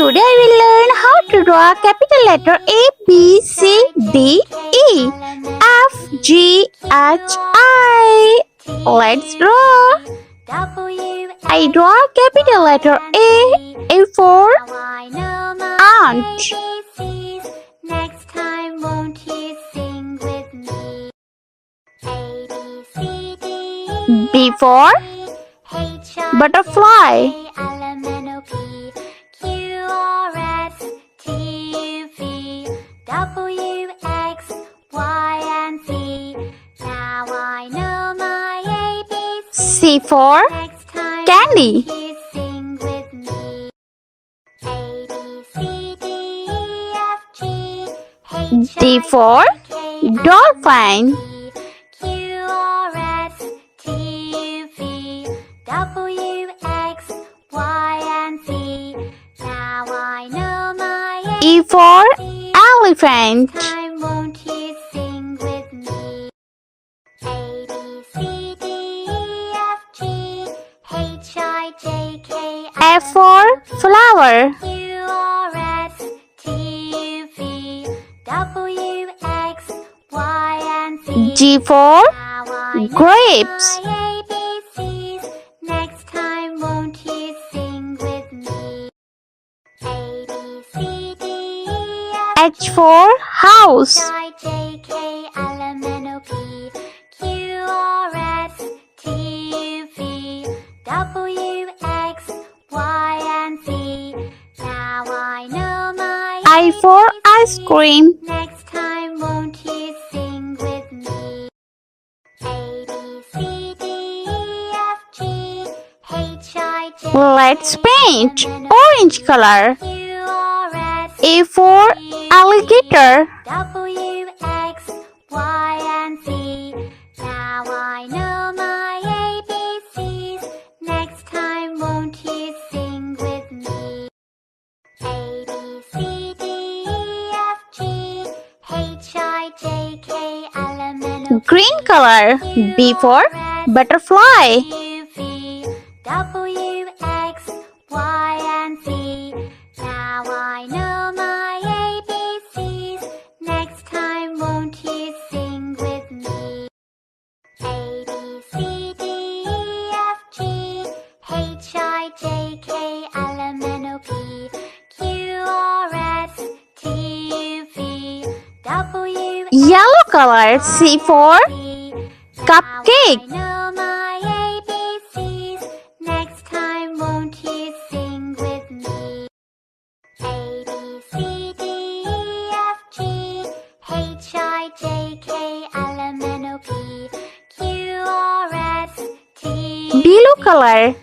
Today I will learn how to draw capital letter A, B, C, D, E, F, G, H, I. Let's draw. I draw capital letter A for ant. Next time, won't you sing with me? A, B, C, D, B for H, I, butterfly. J, L, M, N, O, P, Q, R, S, T, U, V, W, X, Y, and Z. Now I know my ABCs. C for Next time, candy. won't you sing with me? A, B, C, D, E, F, G, H, D I, for J, K, L, M, dolphin. N, O, P, Q, R, S, T, U, V, W, X, Y, and Z. Now I know my E for ABCs. elephant. Time, won't you sing with me? A, B, C, D, E, F, G, H, I, J, K, L, F for flower. Q, R, S, T, U, V, W, X, Y, and Z. G for Now I know grapes. my ABCs. Next time, won't you sing with me? A, B, C, D, E, F, H for house. I, J, K, L, M, N, O, P, Q, R, S, T, U, V, W, X, Y, and Z. Now I know my I for ice cream. Next time, won't you sing with me? A, B, C, D, E, F, G, H, I, J, Let's paint orange color. Q, R, S, A for alligator. W, X, Y, and Z. Now I know my ABCs. Next time, won't you sing with me? A, B, C, D, E, F, G, H, I, J, K, L, M, N, O, P, Green color. B for butterfly. U, V, W, X, Y, and Z. Now I know my ABCs. Next time, won't you sing with me? A, B, C, D, E, F, G, H, I, J, K, L, M, N, O, P, Q, R, S, T, U, V, W, Yellow color. C for Z. cupcake. Now I know my ABCs. Next time, won't you sing with me? A, B, C, D, E, F, G, H, I, J, K, L, M, N, O, P, Q, R, S, T, Blue color.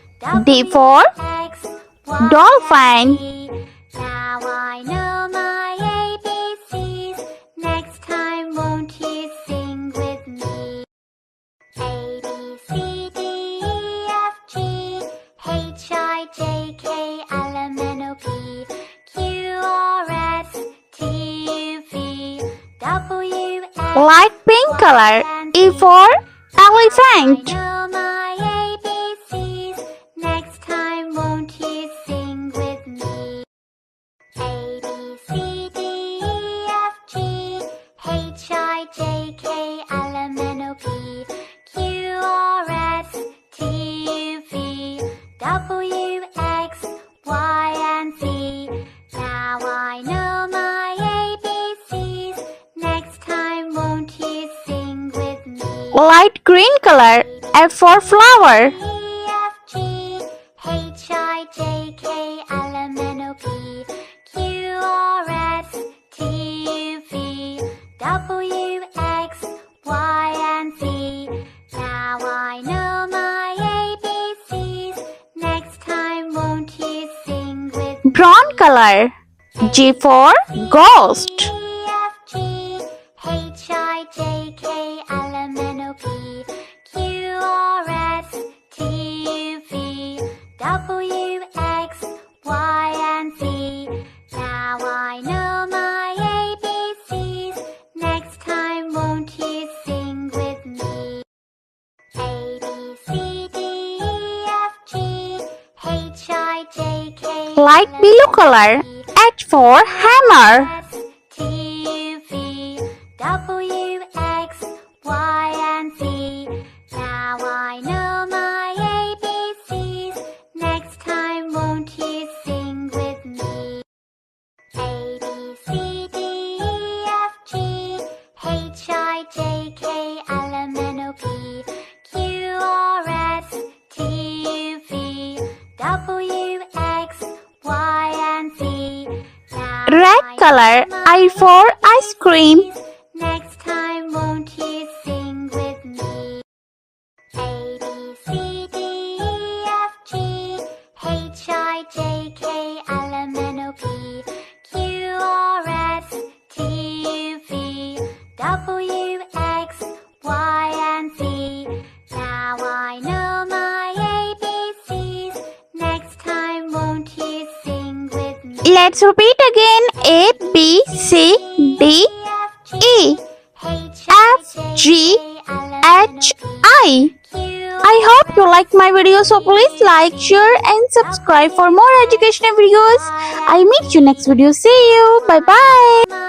D for X, Y, dolphin. Z. Now I know my ABCs. Next time, won't you sing with me? A, B, C, D, E, F, G, H, I, J, K, L, M, N, O, P, Q, R, S, T, U, V, W, X, Light pink color. E for elephant. I know my ABCs. Next time, won't you sing with me? A, B, C, D, E, F, G, H, I, J, K, L, M, N, O, P, Q, R, S, T, U, V, W, X, Y, and Z. Now I know my ABCs. Next time, won't you sing with me? Light green color. F for flower. E, F, G, H, I, J, K, L, M, N, O, P, Q, R, S, T, U, V, W, X, Y, and Z. Now I know my ABCs. Next time, won't you sing with me? Brown color. G for ghost. E, F, G, H, I, J, K, L, M, N, O, P, Q, R, S, T, U, V, W, X, Y, and Z. Now I know my ABCs. Next time, won't you sing with me? A, B, C, D, E, F, G, H, I, J, K, light blue color. H for hammer. T, V, W, X, Y, and Z. Now I know my ABCs. Next time, won't you sing with me? A, B, C, D, E, F, G, H, I, J, K, L, M, N, O, P, Q, R, S, T, V, W, X, Y, and Z. Now Red I color. know I my for ice cream. ABCs. Next time, won't you sing with me? A, B, C, D, E, F, G, H, I, J, K, L, M, N, O, P, Q, R, S, T, V, W, X, Y, and Z. Now I know my ABCs. Next time, won't you sing with me? Let's repeat again. A, B, C, D, E, F, G, H, I. I hope you like my video, so please like, share and subscribe for more educational videos. I'll meet you next video. See you. Bye bye.